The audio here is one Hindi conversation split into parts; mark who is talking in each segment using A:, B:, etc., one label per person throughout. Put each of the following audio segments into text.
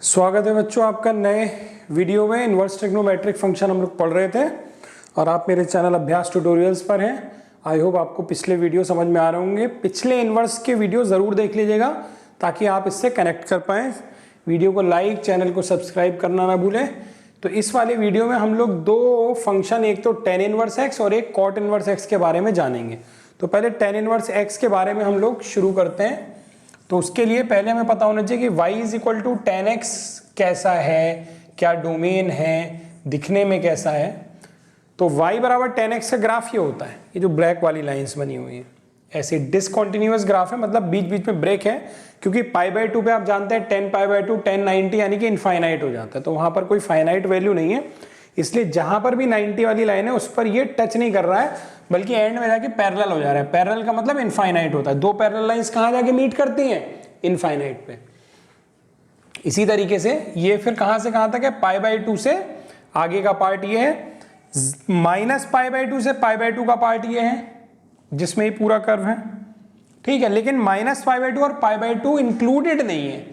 A: स्वागत है बच्चों आपका नए वीडियो में। इन्वर्स ट्रिग्नोमेट्रिक फंक्शन हम लोग पढ़ रहे थे और आप मेरे चैनल अभ्यास ट्यूटोरियल्स पर हैं। आई होप आपको पिछले वीडियो समझ में आ रहे होंगे। पिछले इन्वर्स के वीडियो ज़रूर देख लीजिएगा ताकि आप इससे कनेक्ट कर पाएँ। वीडियो को लाइक, चैनल को सब्सक्राइब करना ना भूलें। तो इस वाले वीडियो में हम लोग दो फंक्शन, एक तो tan इनवर्स एक्स और एक cot इनवर्स एक्स के बारे में जानेंगे। तो पहले tan इनवर्स एक्स के बारे में हम लोग शुरू करते हैं। तो उसके लिए पहले हमें पता होना चाहिए कि y is equal to tan x कैसा है, क्या डोमेन है, दिखने में कैसा है। तो y बराबर tan x का ग्राफ ये होता है, ये जो ब्लैक वाली लाइंस बनी हुई हैं, ऐसे डिसकंटिन्यूअस ग्राफ है, मतलब बीच बीच में ब्रेक है, क्योंकि π/2 पे आप जानते हैं tan π/2 tan 90 यानी कि इनफाइनाइट हो जाता है। तो वहां पर कोई फाइनाइट वैल्यू नहीं है, इसलिए जहां पर भी 90 वाली लाइन है उस पर ये टच नहीं कर रहा है, बल्कि एंड में जाके पैरेलल हो जा रहा है। पैरेलल का मतलब इनफाइनाइट होता है। दो पैरेलल लाइंस कहां जाके मीट करती हैं? इनफाइनाइट पे। इसी तरीके से ये फिर कहां से कहां तक है? π/2 से आगे का पार्ट ये है, -π/2 से π/2 का पार्ट ये है, जिसमें ये पूरा कर्व है, ठीक है। लेकिन -π/2 और π/2 इंक्लूडेड नहीं है,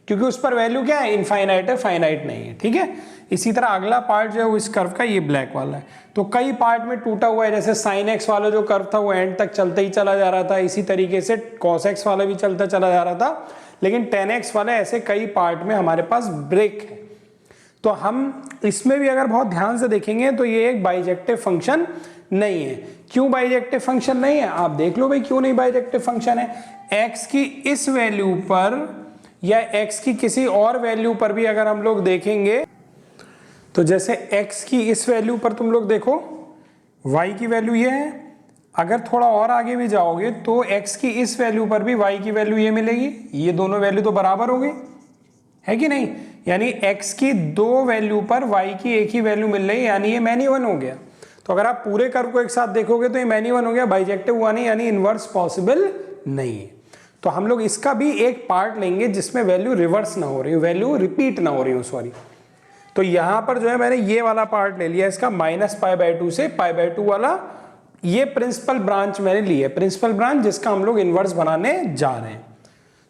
A: क्योंकि उस पर वैल्यू क्या है? इनफाइनाइट है, फाइनाइट नहीं है, ठीक है। इसी तरह अगला पार्ट जो है वो इस कर्व का ये ब्लैक वाला है। तो कई पार्ट में टूटा हुआ है, जैसे sin x वाला जो कर्व था वो एंड तक चलते ही चला जा रहा था, इसी तरीके से cos x वाला भी चलता चला जा रहा था, लेकिन tan x वाला ऐसे कई पार्ट में हमारे पास ब्रेक है। तो हम इसमें भी अगर बहुत ध्यान से देखेंगे तो ये एक बाइजेक्टिव फंक्शन नहीं है। क्यों बाइजेक्टिव फंक्शन नहीं है? आप देख लो भाई, क्यों नहीं बाइजेक्टिव फंक्शन है। x की इस वैल्यू पर या x की किसी और वैल्यू पर भी अगर हम लोग देखेंगे, तो जैसे x की इस वैल्यू पर तुम लोग देखो, y की वैल्यू ये है। अगर थोड़ा और आगे भी जाओगे तो x की इस वैल्यू पर भी y की वैल्यू ये मिलेगी। ये दोनों वैल्यू तो बराबर हो गई, है कि नहीं? यानी x की दो वैल्यू पर y की एक ही वैल्यू मिल रही है, यानी ये मैन इवन हो गया। तो अगर आप पूरे कर्व को एक साथ देखोगे तो ये मैन इवन हो गया, बाइजेक्टिव हुआ नहीं, यानी इनवर्स पॉसिबल नहीं है। तो हम लोग इसका भी एक पार्ट लेंगे जिसमें वैल्यू रिवर्स ना हो रही हो, वैल्यू रिपीट ना हो रही हो, सॉरी। तो यहां पर जो है मैंने ये वाला पार्ट ले लिया, इसका -π/2 से π/2 वाला, ये प्रिंसिपल ब्रांच मैंने ली है, प्रिंसिपल ब्रांच जिसका हम लोग इनवर्स बनाने जा रहे हैं।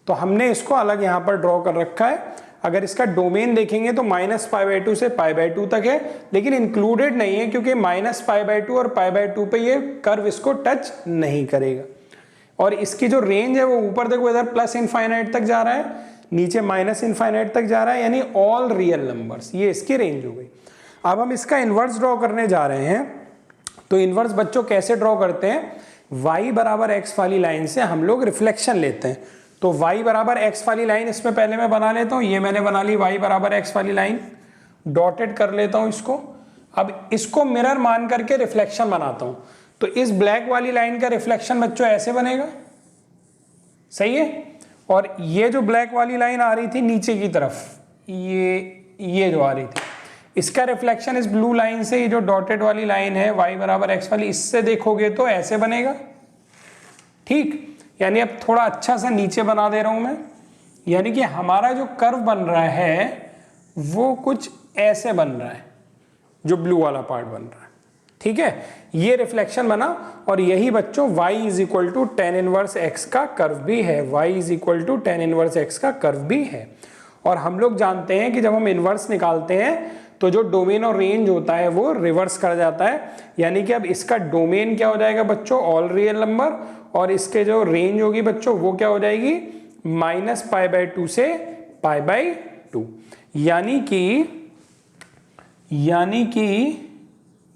A: तो हमने इसको अलग यहां पर ड्रॉ कर रखा है। अगर इसका डोमेन देखेंगे तो -π/2 से π/2 तक है, लेकिन इंक्लूडेड नहीं है, क्योंकि -π/2 और π/2 पे ये कर्व इसको टच नहीं करेगा। और इसकी जो रेंज है वो ऊपर देखो, इधर प्लस इनफाइनाइट तक जा रहा है, नीचे माइनस इनफाइनाइट तक जा रहा है, यानी ऑल रियल नंबर्स, ये इसकी रेंज हो गई। अब हम इसका इनवर्स ड्रॉ करने जा रहे हैं। तो इनवर्स बच्चों कैसे ड्रॉ करते हैं? y बराबर x वाली लाइन से हम लोग रिफ्लेक्शन लेते हैं। तो y बराबर x वाली लाइन इसमें पहले मैं बना लेता हूं, ये मैंने बना ली y बराबर x वाली लाइन, डॉटेड कर लेता हूं इसको। अब इसको मिरर मान करके रिफ्लेक्शन बनाता हूं। तो इस ब्लैक वाली लाइन का रिफ्लेक्शन बच्चों ऐसे बनेगा, सही है। और ये जो ब्लैक वाली लाइन आ रही थी नीचे की तरफ, ये जो आ रही थी, इसका रिफ्लेक्शन इस ब्लू लाइन से, ये जो डॉटेड वाली लाइन है y बराबर x वाली, इससे देखोगे तो ऐसे बनेगा, ठीक। यानी अब थोड़ा अच्छा सा नीचे बना दे रहा हूं मैं, यानी कि हमारा जो कर्व बन रहा है वो कुछ ऐसे बन रहा है, जो ब्लू वाला पार्ट बन रहा है, ठीक है। ये रिफ्लेक्शन बना, और यही बच्चों y is equal to tan inverse x का कर्व भी है, y is equal to tan inverse x का कर्व भी है। और हम लोग जानते हैं कि जब हम इनवर्स निकालते हैं तो जो डोमेन और रेंज होता है वो रिवर्स कर जाता है, यानी कि अब इसका डोमेन क्या हो जाएगा बच्चों? ऑल रियल नंबर, और इसके जो रेंज होगी बच्चों वो क्या हो जाएगी? -π/2 से π/2। यानी कि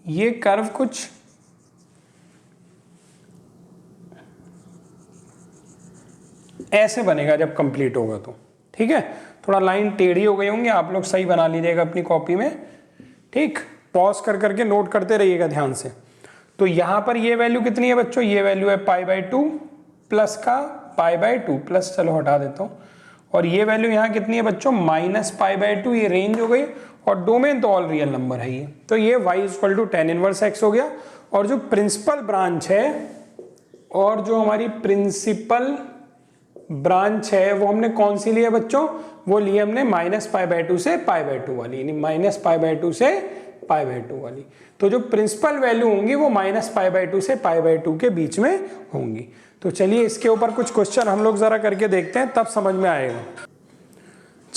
A: ये कर्व कुछ ऐसे बनेगा जब कंप्लीट होगा तो, ठीक है। थोड़ा लाइन टेढ़ी हो गई होंगी, आप लोग सही बना लीजिएगा अपनी कॉपी में, ठीक। पॉज कर करके नोट करते रहिएगा ध्यान से। तो यहां पर ये वैल्यू कितनी है बच्चों? ये वैल्यू है π/2 प्लस का π/2 प्लस, चलो हटा देता हूं। और ये वैल्यू यहां कितनी है बच्चों? -π/2, ये रेंज हो गई, और डोमेन तो ऑल रियल नंबर है ये। तो ये y equal to tan inverse x हो गया। और जो प्रिंसिपल ब्रांच है, और जो हमारी प्रिंसिपल ब्रांच है वो हमने कौन सी ली है बच्चों? वो ली हमने -π/2 से π/2 वाली, यानी -π/2 से π/2 वाली। तो जो प्रिंसिपल वैल्यू होंगी वो -π/2 से π/2 के बीच में होंगी। तो चलिए इसके ऊपर कुछ क्वेश्चन हम लोग जरा करके देखते हैं, तब समझ में आएगा।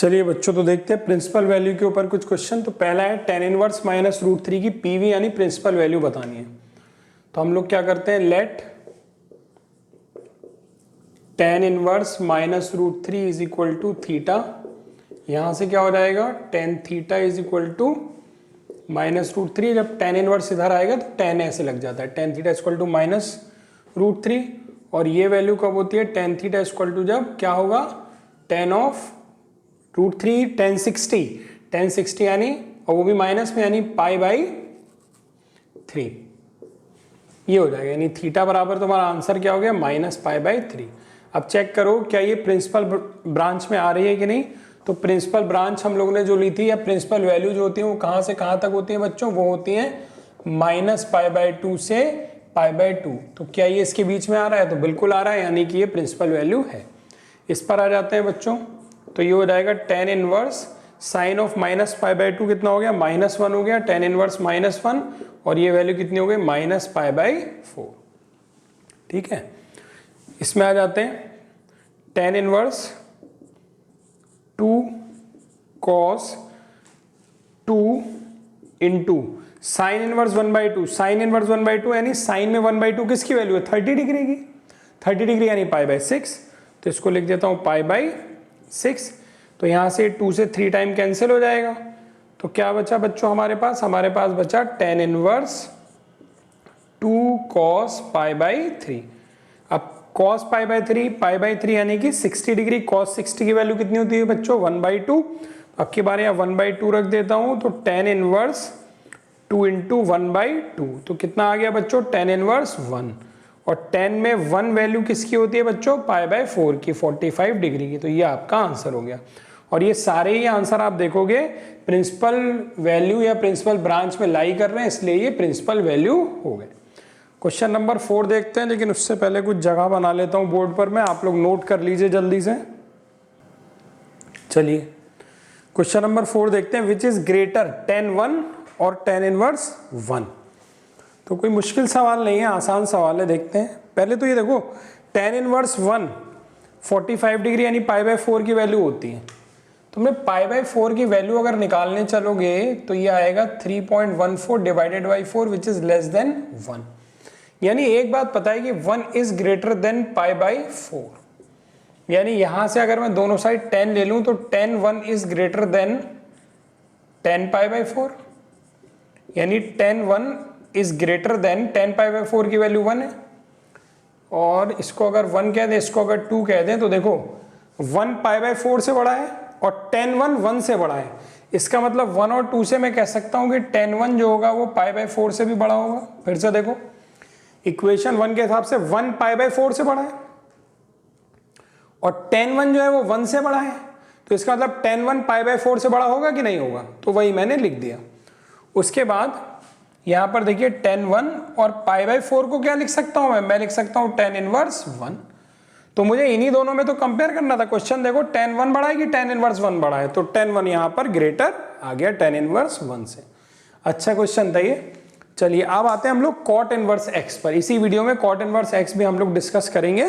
A: चलिए बच्चों, तो देखते हैं प्रिंसिपल वैल्यू के ऊपर कुछ क्वेश्चन। तो पहला है tan इनवर्स माइनस √3 की पीवी यानी प्रिंसिपल वैल्यू बतानी है। तो हम लोग क्या करते हैं, let tan inverse minus √3 is equal to theta. यहाँ से क्या हो जाएगा, tan theta is equal to minus √3। जब tan इनवर्स इधर आएगा तो tan ऐसे लग जाता है, tan theta equal to minus √3। और ये वैल्यू कब होती है, tan थीटा इक्वल टू जब क्या होगा, tan ऑफ √3 tan 60 यानी, और वो भी माइनस में, यानी π/3 ये हो जाएगा। यानी थीटा बराबर तुम्हारा आंसर क्या हो गया, -π/3। अब चेक करो क्या ये प्रिंसिपल ब्रांच में आ रही है कि नहीं। तो प्रिंसिपल ब्रांच हम लोगों ने जो ली थी, या प्रिंसिपल वैल्यू जो होती है वो कहाँ से कहाँ तक होती है बच्चों, वो होती है -π/2 से π/2। तो क्या ये इसके बीच में आ रहा है, तो बिल्कुल आ रहा है, यानी कि ये प्रिंसिपल वैल्यू है। इस पर आ जाते हैं बच्चों। तो ये हो जाएगा tan इनवर्स साइन ऑफ -π/2 कितना हो गया, -1 हो गया, tan इनवर्स -1, और ये वैल्यू कितनी हो गई, -π/4। ठीक है, इसमें आ जाते हैं tan inverse 2 cos 2 into sine inverse 1/2। Sine inverse 1/2 यानी साइन में 1/2 किसकी वैल्यू है, 30 डिग्री की। 30 डिग्री यानी π/6। तो इसको लिख देता हूँ π/6। तो यहाँ से 2 से 3 टाइम कैंसिल हो जाएगा। तो क्या बचा बच्चों हमारे पास बचा tan इनवर्स 2 cos π/3। अब cos π/3 यानी कि 60 डिग्री, cos 60 की वैल्यू कितनी होती है बच्चों, 1/2। अब की बार यहाँ 1/2 रख देता हूँ। तो tan इनवर्स 2 इंटू 1/2, तो कितना आ गया बच्चों, tan इनवर्स 1। और tan में 1 वैल्यू किसकी होती है बच्चों, π/4 की, 45 डिग्री की। तो ये आपका आंसर हो गया। और ये सारे ही आंसर आप देखोगे प्रिंसिपल वैल्यू या प्रिंसिपल ब्रांच में लाई कर रहे हैं, इसलिए ये प्रिंसिपल वैल्यू हो गए। क्वेश्चन नंबर 4 देखते हैं, लेकिन उससे पहले कुछ जगह बना लेता हूं बोर्ड पर मैं, आप लोग नोट कर लीजिए जल्दी से। चलिए क्वेश्चन नंबर 4 देखते हैं, विच इज ग्रेटर tan 1 और tan इनवर्स 1। तो कोई मुश्किल सवाल नहीं है, आसान सवाल है। देखते हैं पहले तो ये देखो, tan इनवर्स 1 45 डिग्री यानी π/4 की वैल्यू होती है। तुमने π/4 की वैल्यू अगर निकालने चलोगे तो ये आएगा 3.14 divided by 4 which is less than 1। यानी एक बात पता है कि 1 इज ग्रेटर देन π/4। यानी यहां से अगर मैं दोनों साइड 10 ले लूं तो tan 1 is greater than tan π/4। यानी tan 1 is greater than tan π/4 की वैल्यू 1 है। और इसको अगर 1 कह दें, इसको अगर 2 कह दें, तो देखो 1 π/4 से बड़ा है और tan 1 1 से बड़ा है। इसका मतलब 1 और 2 से मैं कह सकता हूं कि tan 1 जो होगा वो π/4 से भी बड़ा होगा। फिर से देखो, इक्वेशन 1 के हिसाब से 1 π/4 से बड़ा है और tan 1 जो है वो 1 से बड़ा है। तो इसका मतलब tan 1 π/4 से बड़ा होगा कि नहीं होगा, तो वही मैंने लिख दिया। उसके बाद यहां पर देखिए tan 1 और π/4 को क्या लिख सकता हूं मैं लिख सकता हूं tan इनवर्स 1। तो मुझे इन्हीं दोनों में तो कंपेयर करना था। क्वेश्चन देखो, tan 1 बड़ा है कि tan इनवर्स 1 बड़ा है, तो tan 1 यहां पर ग्रेटर आ गया tan इनवर्स 1 से। अच्छा क्वेश्चन था ये। चलिए अब आते हैं हम लोग cot इनवर्स x पर। इसी वीडियो में cot इनवर्स x भी हम लोग डिस्कस करेंगे,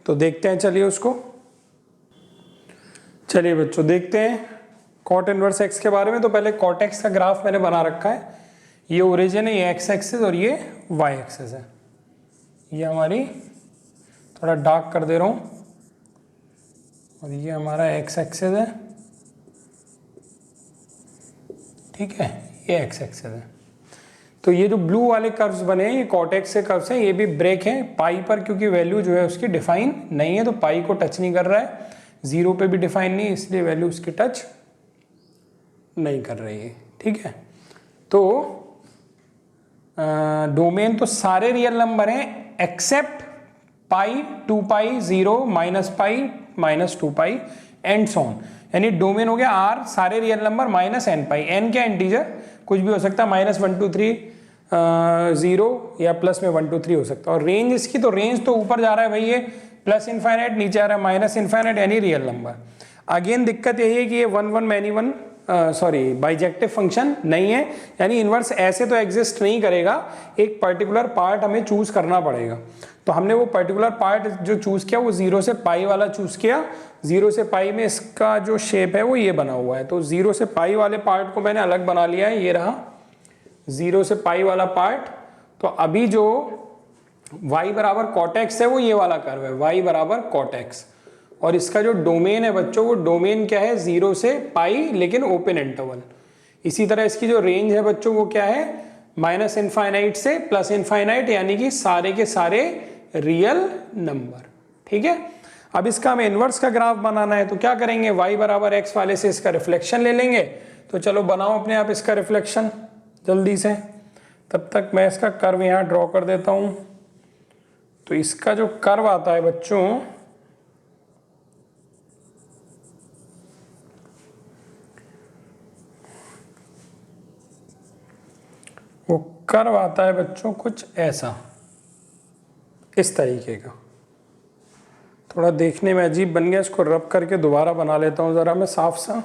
A: तो देखते हैं चलिए उसको। चलिए बच्चों देखते हैं cot इनवर्स x के बारे में। तो पहले cot x का ग्राफ मैंने बना रखा है। ये ओरिजिन है, ये x एक्सिस और ये y एक्सिस है। ये हमारी, थोड़ा डार्क कर दे रहा हूं, और ये हमारा x एक्सिस है। ठीक है, ये x एक्सिस है। तो ये जो ब्लू वाले कर्व्स बने हैं ये cot x से कर्व्स हैं। ये भी ब्रेक है पाई पर, क्योंकि वैल्यू जो है उसकी डिफाइन नहीं है, तो पाई को टच नहीं कर रहा है। 0 पे भी डिफाइन नहीं, इसलिए वैल्यू उसकी टच नहीं कर रही है। ठीक है, तो डोमेन तो सारे रियल नंबर हैं एक्सेप्ट पाई, 2 पाई, 0, -पाई, -2 एंड सो ऑन। यानी डोमेन हो गया R, सारे real number -n pi. n क्या, इंटीजर, कुछ भी हो सकता है, -1 2 3 0 या प्लस में 1 2 3 हो सकता है। और रेंज इसकी, तो रेंज तो ऊपर जा रहा है भाई, ये प्लस इनफाइनाइट, नीचे आ रहा है -इनफाइनाइट, यानी रियल नंबर। अगेन दिक्कत यही है कि ये 1 1 मैनी 1 सॉरी बाइजेक्टिव फंक्शन नहीं है, यानी इन्वर्स ऐसे तो एग्जिस्ट नहीं करेगा, एक पर्टिकुलर पार्ट हमें चूज करना पड़ेगा। तो हमने वो पर्टिकुलर पार्ट जो चूज किया वो 0 से पाई वाला चूज किया। 0 से पाई में इसका जो शेप है वो ये बना हुआ है, तो 0 से पाई वाले पार्ट को मैंने अलग बना लिया है, ये रहा 0 से पाई वाला पार्ट। तो अभी जो y बराबर कॉटेक्स है वो ये वाला कर्व है, y बराबर कॉटेक्स, और इसका जो डोमेन है बच्चों वो डोमेन क्या है 0 से पाई लेकिन ओपन इंटरवल। इसी तरह इसकी जो रेंज है बच्चों वो क्या है -इनफाइनाइट से +इनफाइनाइट, यानी कि सारे के सारे रियल नंबर। ठीक है, अब इसका हमें इनवर्स का ग्राफ बनाना है, तो क्या करेंगे y बराबर x वाले से इसका रिफ्लेक्शन ले लेंगे। तो चलो बनाओ अपने आप इसका रिफ्लेक्शन जल्दी से, तब तक मैं इसका कर्व यहाँ ड्रॉ कर देता हूँ। तो इसका जो कर्व आता है बच्चों वो कर्व आता है बच्चों कुछ ऐसा, इस तरीके का। थोड़ा देखने में अजीब बन गया, इसको रब करके दोबारा बना लेता हूँ ज़रा मैं साफ सा।